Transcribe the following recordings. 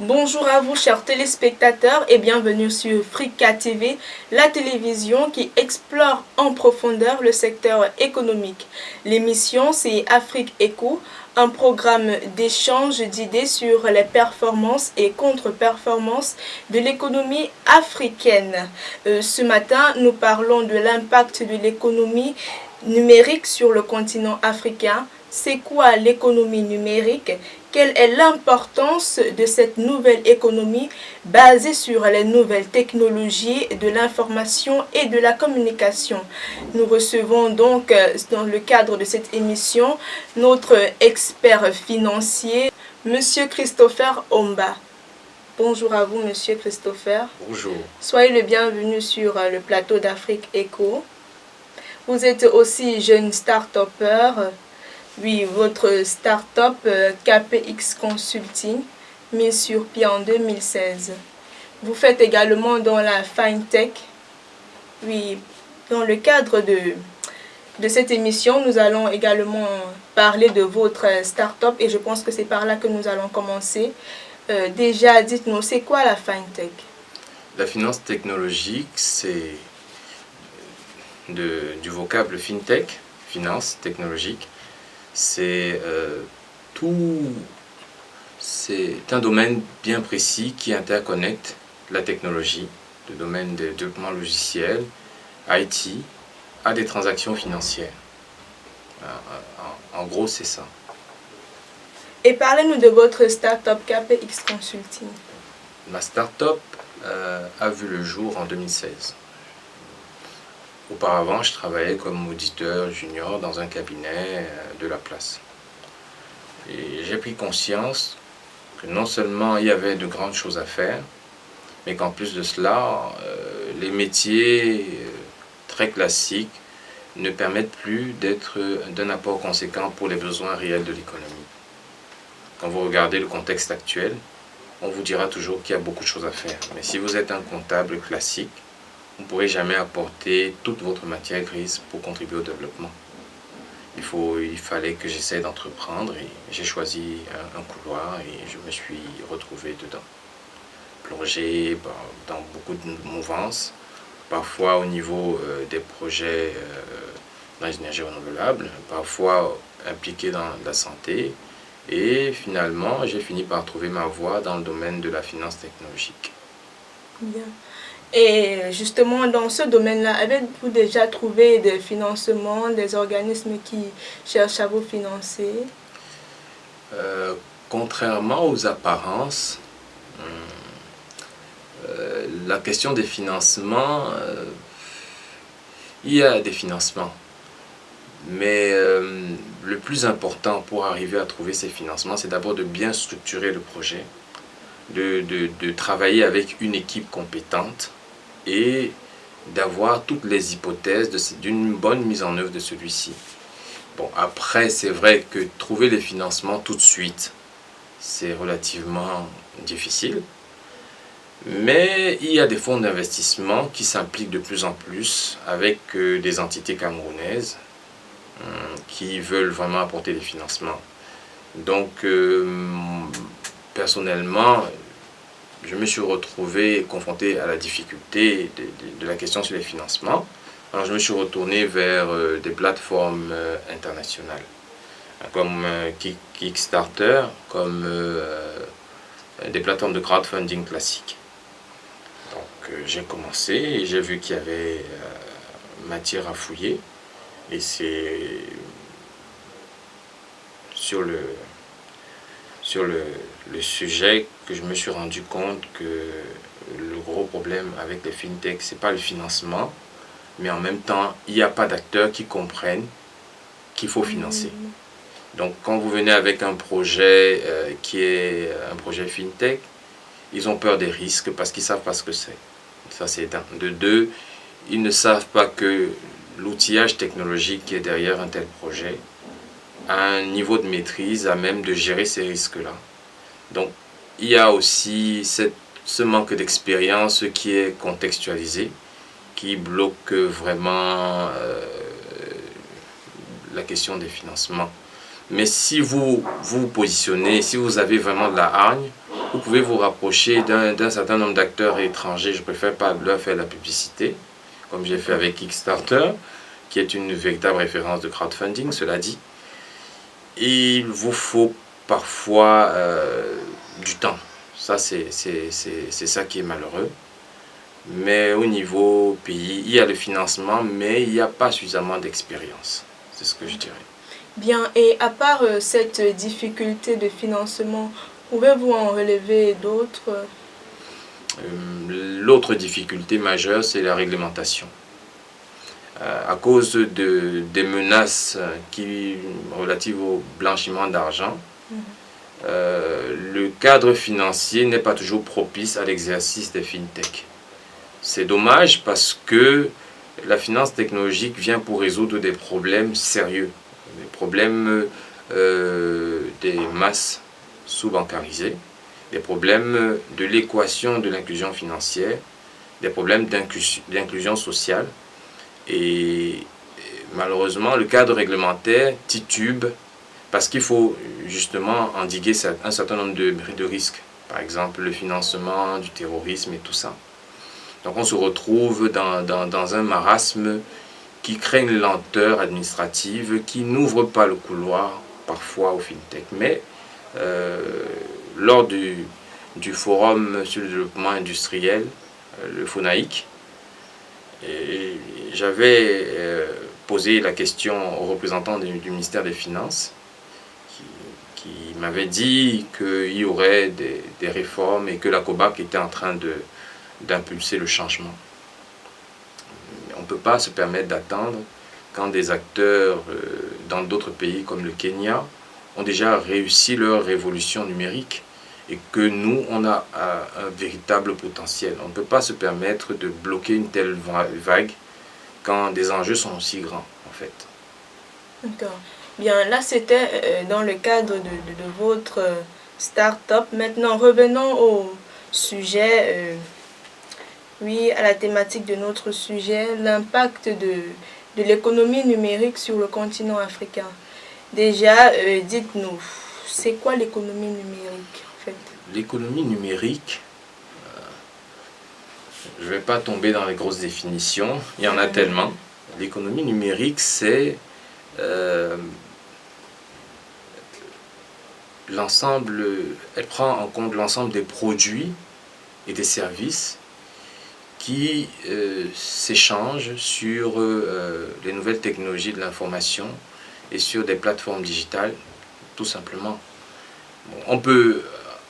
Bonjour à vous chers téléspectateurs et bienvenue sur Frika TV, la télévision qui explore en profondeur le secteur économique. L'émission c'est Afrique Éco, un programme d'échange d'idées sur les performances et contre-performances de l'économie africaine. Ce matin, nous parlons de l'impact de l'économie numérique sur le continent africain. C'est quoi l'économie numérique? Quelle est l'importance de cette nouvelle économie basée sur les nouvelles technologies de l'information et de la communication? Nous recevons donc dans le cadre de cette émission notre expert financier, Monsieur Christopher Omba. Bonjour à vous, Monsieur Christopher. Bonjour. Soyez le bienvenu sur le plateau d'Afrique Éco. Vous êtes aussi jeune start-upper. Oui, votre start-up KPX Consulting, mise sur pied en 2016. Vous faites également dans la FinTech. Oui, dans le cadre de cette émission, nous allons également parler de votre start-up et je pense que c'est par là que nous allons commencer. Déjà, dites-nous, c'est quoi la FinTech? La finance technologique, c'est du vocable FinTech, finance technologique. C'est un domaine bien précis qui interconnecte la technologie, le domaine des développements logiciels, IT, à des transactions financières. En gros, c'est ça. Et parlez-nous de votre start-up KPX Consulting. Ma start-up a vu le jour en 2016. Auparavant, je travaillais comme auditeur junior dans un cabinet de la place. Et j'ai pris conscience que non seulement il y avait de grandes choses à faire, mais qu'en plus de cela, les métiers très classiques ne permettent plus d'être d'un apport conséquent pour les besoins réels de l'économie. Quand vous regardez le contexte actuel, on vous dira toujours qu'il y a beaucoup de choses à faire. Mais si vous êtes un comptable classique, vous ne pourrez jamais apporter toute votre matière grise pour contribuer au développement. Il fallait que j'essaie d'entreprendre et j'ai choisi un couloir et je me suis retrouvé dedans. Plongé dans beaucoup de mouvances, parfois au niveau des projets dans les énergies renouvelables, parfois impliqué dans la santé et finalement j'ai fini par trouver ma voie dans le domaine de la finance technologique. Bien. Et justement, dans ce domaine-là, avez-vous déjà trouvé des financements, des organismes qui cherchent à vous financer? Contrairement aux apparences, la question des financements, il y a des financements. Mais le plus important pour arriver à trouver ces financements, c'est d'abord de bien structurer le projet, de travailler avec une équipe compétente et d'avoir toutes les hypothèses d'une bonne mise en œuvre de celui-ci. Bon, après, c'est vrai que trouver les financements tout de suite, c'est relativement difficile. Mais il y a des fonds d'investissement qui s'impliquent de plus en plus avec des entités camerounaises qui veulent vraiment apporter des financements. Donc, personnellement, je me suis retrouvé confronté à la difficulté de la question sur les financements. Alors je me suis retourné vers des plateformes internationales, comme Kickstarter, comme des plateformes de crowdfunding classiques. Donc j'ai commencé et j'ai vu qu'il y avait matière à fouiller. Et c'est sur le sujet que je me suis rendu compte que le gros problème avec les fintech, c'est pas le financement, mais en même temps, il n'y a pas d'acteurs qui comprennent qu'il faut financer. Donc, quand vous venez avec un projet qui est un projet fintech, ils ont peur des risques parce qu'ils ne savent pas ce que c'est. Ça, c'est d'un. De deux, ils ne savent pas que l'outillage technologique qui est derrière un tel projet a un niveau de maîtrise à même de gérer ces risques-là. Donc, il y a aussi ce manque d'expérience qui est contextualisé, qui bloque vraiment la question des financements. Mais si vous vous positionnez, si vous avez vraiment de la hargne, vous pouvez vous rapprocher d'un certain nombre d'acteurs étrangers. Je préfère pas leur faire la publicité, comme j'ai fait avec Kickstarter, qui est une véritable référence de crowdfunding, cela dit. Et il vous faut parfois du temps. Ça, c'est ça qui est malheureux. Mais au niveau pays, il y a le financement, mais il n'y a pas suffisamment d'expérience. C'est ce que je dirais. Bien, et à part cette difficulté de financement, pouvez-vous en relever d'autres? L'autre difficulté majeure, c'est la réglementation. À cause des menaces relatives au blanchiment d'argent, le cadre financier n'est pas toujours propice à l'exercice des fintech. C'est dommage parce que la finance technologique vient pour résoudre des problèmes sérieux, des problèmes des masses sous-bancarisées, des problèmes de l'équation de l'inclusion financière, des problèmes d'inclusion sociale. Et malheureusement, le cadre réglementaire titube parce qu'il faut justement endiguer un certain nombre de risques. Par exemple, le financement du terrorisme et tout ça. Donc on se retrouve dans un marasme qui crée une lenteur administrative, qui n'ouvre pas le couloir parfois au fintech. Mais lors du forum sur le développement industriel, le FONAIC, j'avais posé la question aux représentants du ministère des Finances qui m'avait dit qu'il y aurait des réformes et que la COBAC était en train d'impulser le changement. On ne peut pas se permettre d'attendre quand des acteurs dans d'autres pays comme le Kenya ont déjà réussi leur révolution numérique et que nous, on a un véritable potentiel. On ne peut pas se permettre de bloquer une telle vague quand des enjeux sont aussi grands, en fait. D'accord. Bien, là, c'était dans le cadre de votre start-up. Maintenant, revenons au sujet, oui, à la thématique de notre sujet, l'impact de l'économie numérique sur le continent africain. Déjà, dites-nous, c'est quoi l'économie numérique, en fait? L'économie numérique, je ne vais pas tomber dans les grosses définitions, il y en a tellement. L'économie numérique, c'est l'ensemble, elle prend en compte l'ensemble des produits et des services qui s'échangent sur les nouvelles technologies de l'information et sur des plateformes digitales, tout simplement. Bon, on peut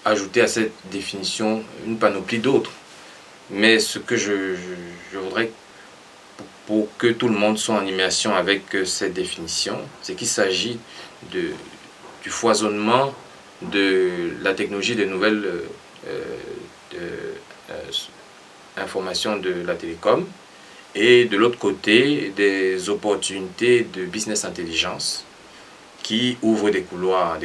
ajouter à cette définition une panoplie d'autres, mais ce que je voudrais pour que tout le monde soit en immersion avec cette définition, c'est qu'il s'agit du foisonnement de la technologie des nouvelles informations de la télécom et de l'autre côté des opportunités de business intelligence qui ouvrent des couloirs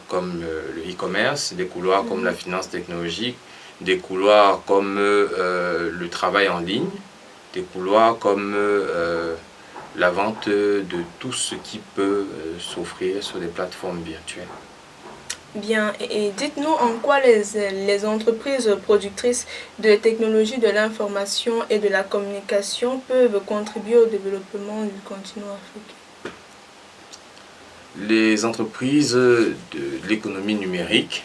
comme le e-commerce, des couloirs comme la finance technologique, des couloirs comme le travail en ligne, des couloirs comme la vente de tout ce qui peut s'offrir sur des plateformes virtuelles. Bien, et dites-nous en quoi les entreprises productrices de technologies de l'information et de la communication peuvent contribuer au développement du continent africain. Les entreprises de l'économie numérique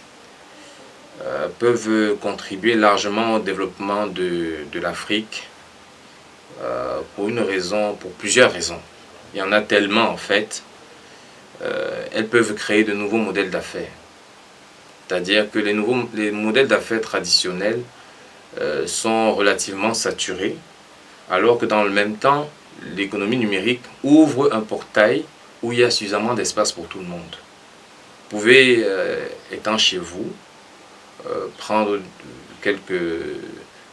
peuvent contribuer largement au développement de l'Afrique pour plusieurs raisons. Il y en a tellement en fait. Elles peuvent créer de nouveaux modèles d'affaires. C'est-à-dire que les modèles d'affaires traditionnels sont relativement saturés, alors que dans le même temps, l'économie numérique ouvre un portail où il y a suffisamment d'espace pour tout le monde. Vous pouvez, étant chez vous, prendre quelques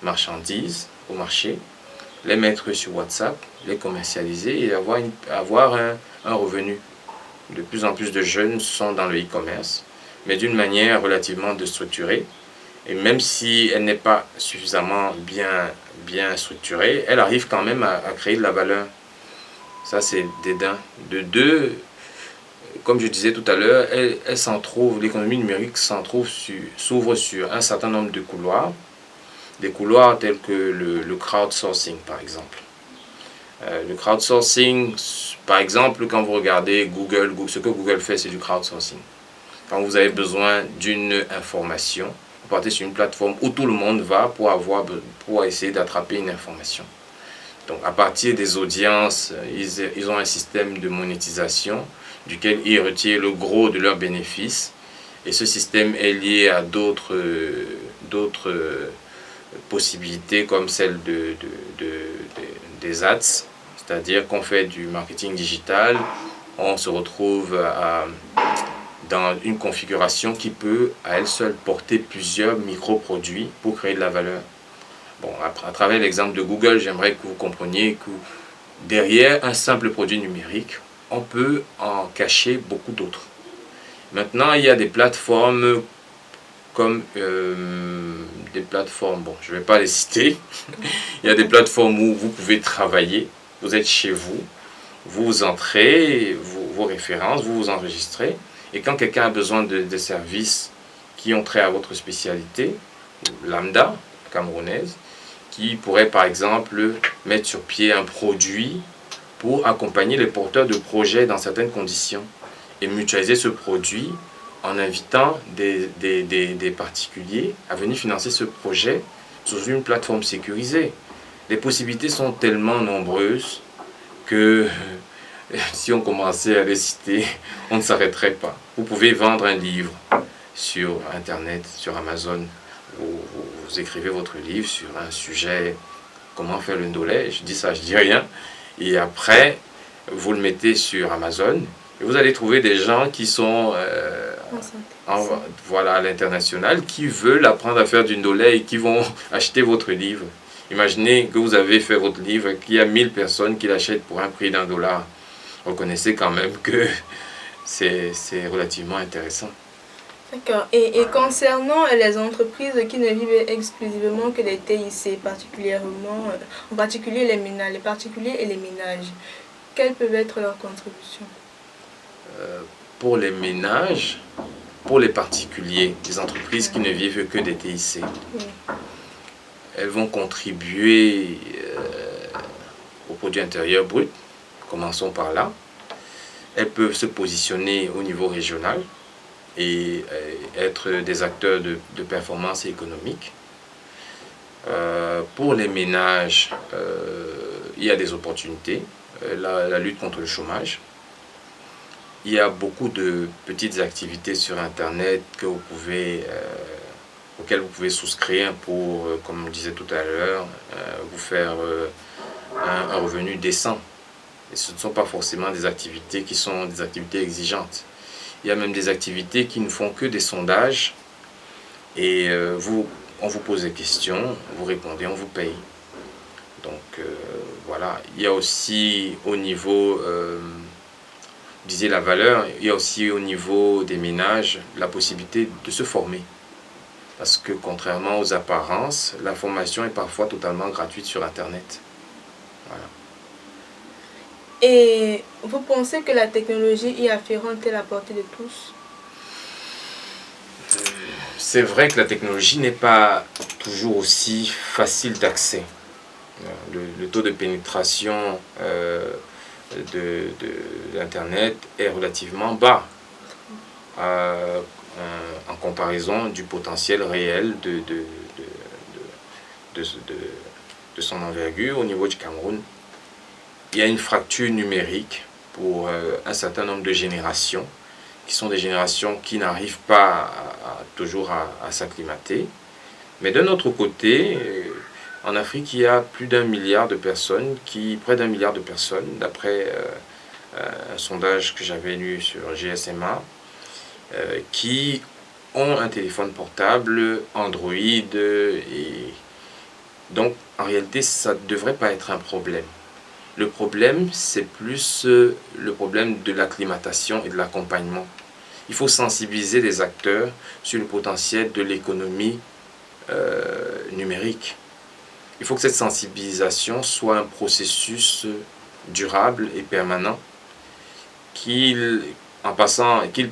marchandises au marché, les mettre sur WhatsApp, les commercialiser et avoir un revenu. De plus en plus de jeunes sont dans le e-commerce, mais d'une manière relativement déstructurée. Et même si elle n'est pas suffisamment bien structurée, elle arrive quand même à créer de la valeur. Ça, c'est d'un. De deux, comme je disais tout à l'heure, l'économie numérique s'ouvre sur un certain nombre de couloirs, des couloirs tels que le crowdsourcing par exemple. Le crowdsourcing, par exemple, quand vous regardez Google, ce que Google fait, c'est du crowdsourcing. Quand vous avez besoin d'une information, vous partez sur une plateforme où tout le monde va pour essayer d'attraper une information. Donc à partir des audiences, ils ont un système de monétisation duquel ils retirent le gros de leurs bénéfices. Et ce système est lié à d'autres possibilités comme celle des ads, c'est-à-dire qu'on fait du marketing digital, on se retrouve dans une configuration qui peut à elle seule porter plusieurs micro-produits pour créer de la valeur. Bon, à travers l'exemple de Google, j'aimerais que vous compreniez que derrière un simple produit numérique, on peut en cacher beaucoup d'autres. Maintenant, il y a des plateformes comme des plateformes, bon, je ne vais pas les citer. Il y a des plateformes où vous pouvez travailler, vous êtes chez vous, vous entrez vos références, vous vous enregistrez, et quand quelqu'un a besoin de services qui ont trait à votre spécialité, lambda, camerounaise, qui pourrait par exemple mettre sur pied un produit pour accompagner les porteurs de projets dans certaines conditions et mutualiser ce produit en invitant des particuliers à venir financer ce projet sur une plateforme sécurisée. Les possibilités sont tellement nombreuses que si on commençait à les citer, on ne s'arrêterait pas. Vous pouvez vendre un livre sur Internet, sur Amazon. Vous écrivez votre livre sur un sujet, comment faire le ndolé, je dis ça, je dis rien. Et après, vous le mettez sur Amazon et vous allez trouver des gens qui sont à l'international, qui veulent apprendre à faire du ndolé et qui vont acheter votre livre. Imaginez que vous avez fait votre livre, qu'il y a 1000 personnes qui l'achètent pour un prix d'$1. Reconnaissez quand même que c'est relativement intéressant. D'accord. Et concernant les entreprises qui ne vivent exclusivement que des TIC, en particulier les particuliers et les ménages, quelles peuvent être leurs contributions? Pour les ménages, pour les particuliers, les entreprises qui ne vivent que des TIC, oui, elles vont contribuer au produit intérieur brut. Commençons par là. Elles peuvent se positionner au niveau régional et être des acteurs de performance économique. Pour les ménages, il y a des opportunités. La lutte contre le chômage. Il y a beaucoup de petites activités sur Internet auxquelles vous pouvez souscrire pour, comme je disais tout à l'heure, vous faire un revenu décent. Et ce ne sont pas forcément des activités qui sont des activités exigeantes. Il y a même des activités qui ne font que des sondages et on vous pose des questions, vous répondez, on vous paye. Donc voilà, il y a aussi au niveau, vous disiez la valeur, il y a aussi au niveau des ménages la possibilité de se former. Parce que contrairement aux apparences, la formation est parfois totalement gratuite sur Internet. Voilà. Et vous pensez que la technologie y afférente est à la portée de tous? C'est vrai que la technologie n'est pas toujours aussi facile d'accès. Le taux de pénétration de l'Internet est relativement bas en comparaison du potentiel réel de son envergure au niveau du Cameroun. Il y a une fracture numérique pour un certain nombre de générations, qui sont des générations qui n'arrivent pas toujours à s'acclimater. Mais d'un autre côté, en Afrique, il y a près d'1 milliard de personnes, d'après un sondage que j'avais lu sur GSMA, qui ont un téléphone portable, Android, et donc en réalité, ça ne devrait pas être un problème. Le problème, c'est plus le problème de l'acclimatation et de l'accompagnement. Il faut sensibiliser les acteurs sur le potentiel de l'économie numérique. Il faut que cette sensibilisation soit un processus durable et permanent, qu'il en passant, qu'il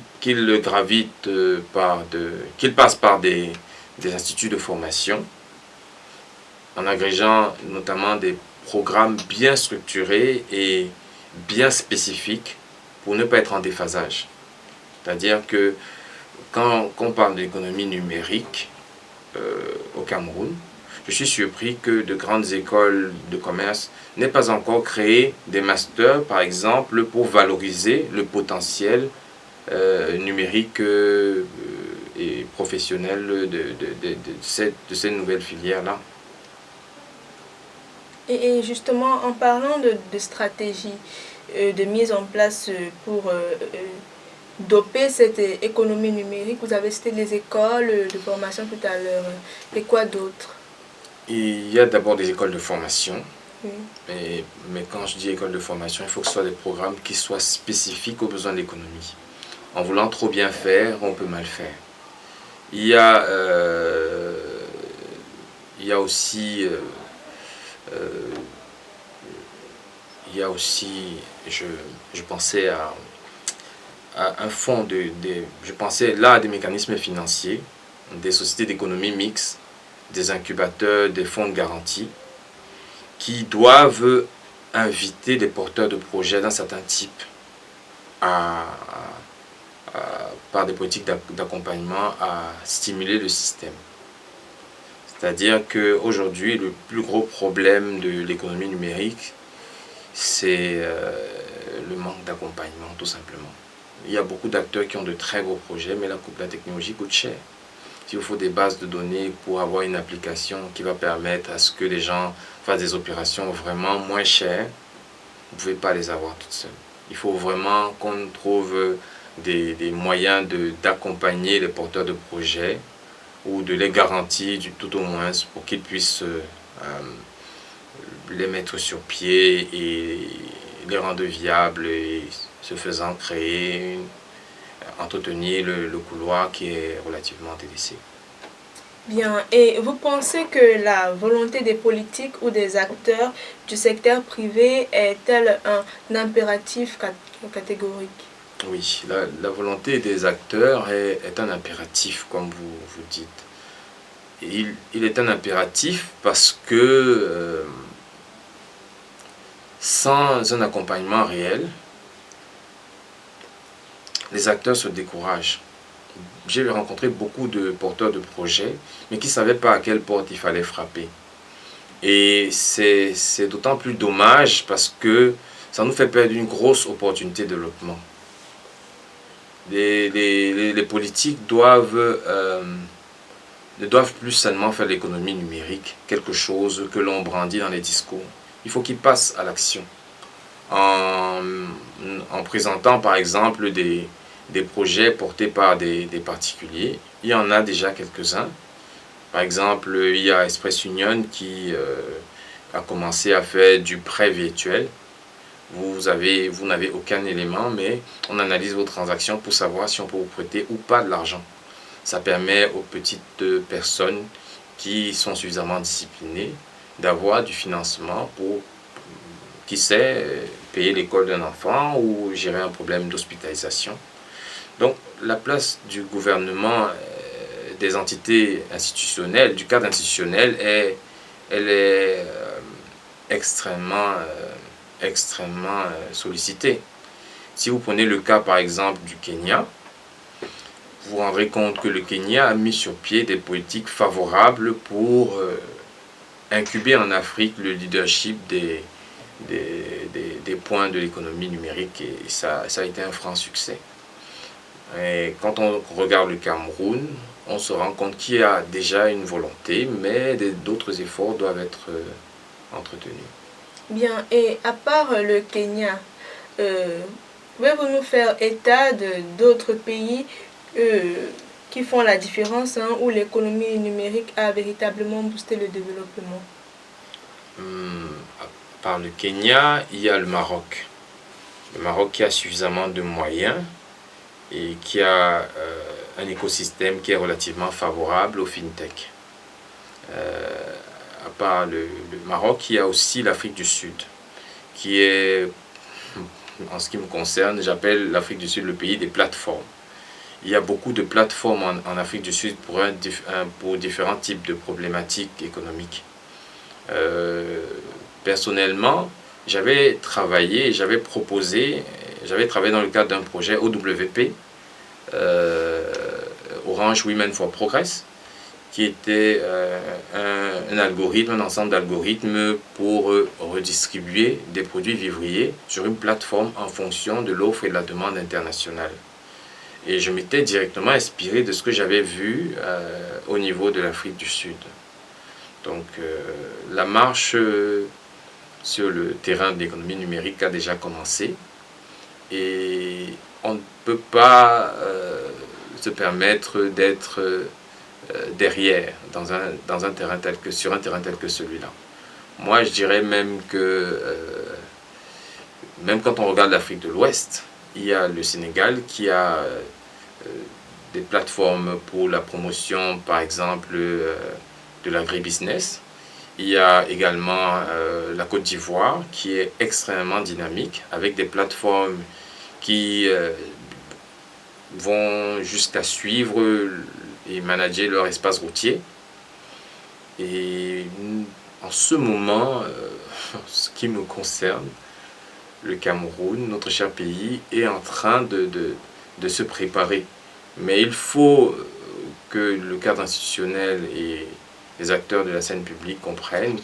gravite qu'il passe par des instituts de formation, en agrégeant notamment des programmes bien structurés et bien spécifiques pour ne pas être en déphasage. C'est-à-dire que quand on parle d'économie numérique au Cameroun, je suis surpris que de grandes écoles de commerce n'aient pas encore créé des masters, par exemple, pour valoriser le potentiel numérique et professionnel de ces nouvelles filières-là. Et justement, en parlant de stratégie de mise en place pour doper cette économie numérique, vous avez cité les écoles de formation tout à l'heure. Et quoi d'autre? Il y a d'abord des écoles de formation. Oui. Mais quand je dis école de formation, il faut que ce soit des programmes qui soient spécifiques aux besoins de l'économie. En voulant trop bien faire, on peut mal faire. Il y a aussi, je pensais à un fonds je pensais là à des mécanismes financiers, des sociétés d'économie mixte, des incubateurs, des fonds de garantie, qui doivent inviter des porteurs de projets d'un certain type par des politiques d'accompagnement à stimuler le système. C'est-à-dire qu'aujourd'hui, le plus gros problème de l'économie numérique, c'est le manque d'accompagnement, tout simplement. Il y a beaucoup d'acteurs qui ont de très gros projets, mais la technologie coûte cher. S'il vous faut des bases de données pour avoir une application qui va permettre à ce que les gens fassent des opérations vraiment moins chères, vous ne pouvez pas les avoir toutes seules. Il faut vraiment qu'on trouve des moyens d'accompagner les porteurs de projets ou de les garantir tout au moins pour qu'ils puissent les mettre sur pied et les rendre viables et ce faisant créer, entretenir le couloir qui est relativement délaissé. Bien, et vous pensez que la volonté des politiques ou des acteurs du secteur privé est-elle un impératif catégorique? Oui, la volonté des acteurs est un impératif, comme vous dites. Il est un impératif parce que sans un accompagnement réel, les acteurs se découragent. J'ai rencontré beaucoup de porteurs de projets, mais qui ne savaient pas à quelle porte il fallait frapper. Et c'est d'autant plus dommage parce que ça nous fait perdre une grosse opportunité de développement. Les politiques ne doivent plus seulement faire l'économie numérique, quelque chose que l'on brandit dans les discours. Il faut qu'ils passent à l'action. En présentant par exemple des projets portés par des particuliers. Il y en a déjà quelques-uns. Par exemple, il y a Express Union qui a commencé à faire du prêt virtuel. Vous n'avez aucun élément, mais on analyse vos transactions pour savoir si on peut vous prêter ou pas de l'argent. Ça permet aux petites personnes qui sont suffisamment disciplinées d'avoir du financement pour, qui sait, payer l'école d'un enfant ou gérer un problème d'hospitalisation. Donc la place du gouvernement, des entités institutionnelles, du cadre institutionnel, elle est extrêmement sollicitée. Si vous prenez le cas par exemple du Kenya, vous vous rendrez compte que le Kenya a mis sur pied des politiques favorables pour incuber en Afrique le leadership des points de l'économie numérique et ça a été un franc succès. Et quand on regarde le Cameroun, on se rend compte qu'il y a déjà une volonté, mais d'autres efforts doivent être entretenus. Bien, et à part le Kenya, pouvez-vous nous faire état d'autres pays qui font la différence, hein, où l'économie numérique a véritablement boosté le développement? À part le Kenya, il y a le Maroc. Le Maroc qui a suffisamment de moyens et qui a un écosystème qui est relativement favorable au fintech. À part le Maroc, il y a aussi l'Afrique du Sud, qui est en ce qui me concerne, j'appelle l'Afrique du Sud le pays des plateformes. Il y a beaucoup de plateformes en Afrique du Sud pour différents types de problématiques économiques. Personnellement, j'avais travaillé dans le cadre d'un projet OWP, Orange Women for Progress, qui était un ensemble d'algorithmes pour redistribuer des produits vivriers sur une plateforme en fonction de l'offre et de la demande internationale. Et je m'étais directement inspiré de ce que j'avais vu au niveau de l'Afrique du Sud. Donc la marche sur le terrain de l'économie numérique a déjà commencé et on ne peut pas se permettre d'être derrière sur un terrain tel que celui-là. Moi, je dirais même que même quand on regarde l'Afrique de l'Ouest, il y a le Sénégal qui a des plateformes pour la promotion, par exemple, de l'agribusiness. Il y a également la Côte d'Ivoire qui est extrêmement dynamique avec des plateformes qui vont jusqu'à suivre et manager leur espace routier. Et en ce moment, ce qui me concerne, le Cameroun, notre cher pays, est en train de se préparer. Mais il faut que le cadre institutionnel et les acteurs de la scène publique comprennent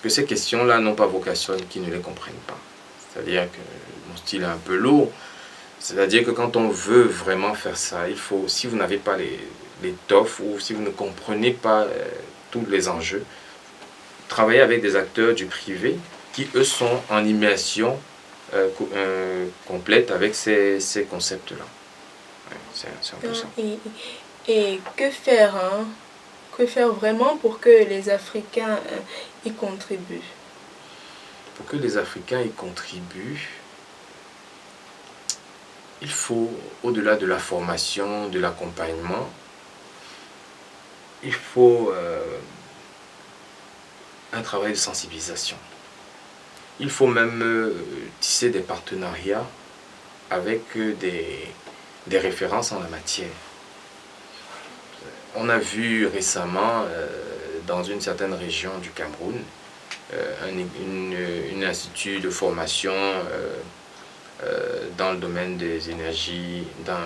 que ces questions-là n'ont pas vocation qu'ils ne les comprennent pas. C'est-à-dire que mon style est un peu lourd. C'est-à-dire que quand on veut vraiment faire ça, il faut, si vous n'avez pas l'étoffe ou si vous ne comprenez pas tous les enjeux, travailler avec des acteurs du privé qui, eux, sont en immersion complète avec ces concepts-là. C'est un peu ça. Et que faire, hein? Que faire vraiment pour que les Africains y contribuent? Pour que les Africains y contribuent, il faut, au-delà de la formation, de l'accompagnement, il faut un travail de sensibilisation. Il faut même tisser des partenariats avec des références en la matière. On a vu récemment, dans une certaine région du Cameroun, un institut de formation dans le domaine des énergies, dans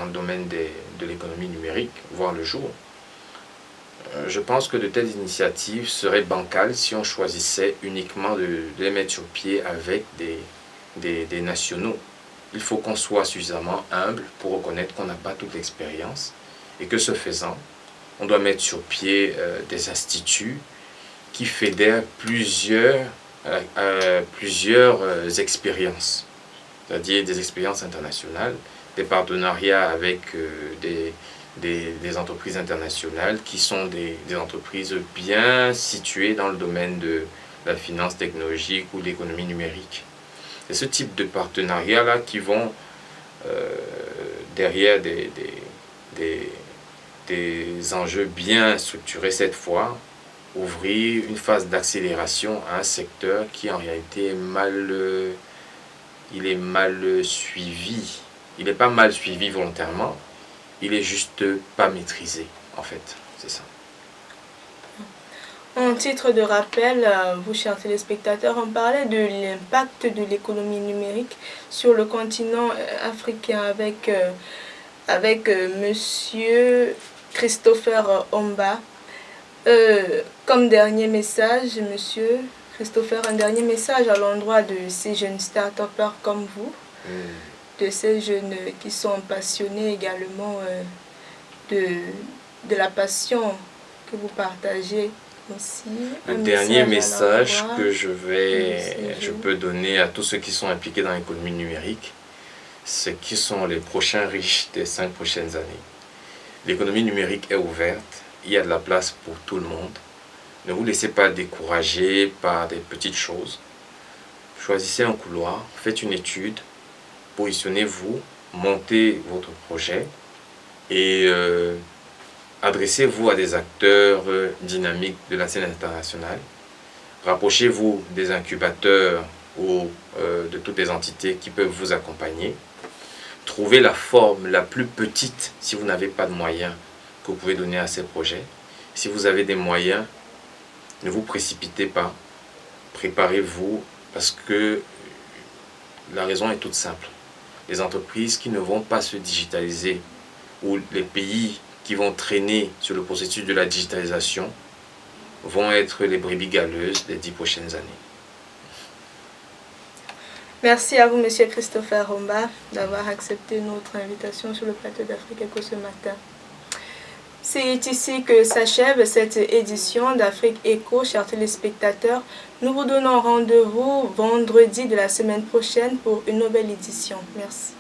le domaine de l'économie numérique, voir le jour. Je pense que de telles initiatives seraient bancales si on choisissait uniquement de les mettre sur pied avec des nationaux. Il faut qu'on soit suffisamment humble pour reconnaître qu'on n'a pas toute l'expérience et que ce faisant, on doit mettre sur pied des instituts qui fédèrent plusieurs expériences, c'est-à-dire des expériences internationales, des partenariats avec des entreprises internationales qui sont des entreprises bien situées dans le domaine de la finance technologique ou de l'économie numérique. C'est ce type de partenariats-là qui vont, derrière des enjeux bien structurés cette fois, ouvrir une phase d'accélération à un secteur qui en réalité est mal suivi. Il n'est pas mal suivi volontairement, il est juste pas maîtrisé en fait, c'est ça. En titre de rappel, vous chers téléspectateurs, on parlait de l'impact de l'économie numérique sur le continent africain avec Monsieur Christopher Omba. Comme dernier message, Monsieur Christopher, un dernier message à l'endroit de ces jeunes start-upers comme vous, de ces jeunes qui sont passionnés également de la passion que vous partagez aussi. Un dernier message que je peux donner à tous ceux qui sont impliqués dans l'économie numérique, c'est qui sont les prochains riches des 5 prochaines années. L'économie numérique est ouverte, il y a de la place pour tout le monde. Ne vous laissez pas décourager par des petites choses. Choisissez un couloir, faites une étude, positionnez-vous, montez votre projet et adressez-vous à des acteurs dynamiques de la scène internationale. Rapprochez-vous des incubateurs ou de toutes les entités qui peuvent vous accompagner. Trouvez la forme la plus petite si vous n'avez pas de moyens que vous pouvez donner à ces projets. Si vous avez des moyens, ne vous précipitez pas, préparez-vous parce que la raison est toute simple. Les entreprises qui ne vont pas se digitaliser ou les pays qui vont traîner sur le processus de la digitalisation vont être les brebis galeuses des 10 prochaines années. Merci à vous, Monsieur Christopher Romba, d'avoir accepté notre invitation sur le plateau d'Afrique Eco ce matin. C'est ici que s'achève cette édition d'Afrique Eco, chers téléspectateurs. Nous vous donnons rendez-vous vendredi de la semaine prochaine pour une nouvelle édition. Merci.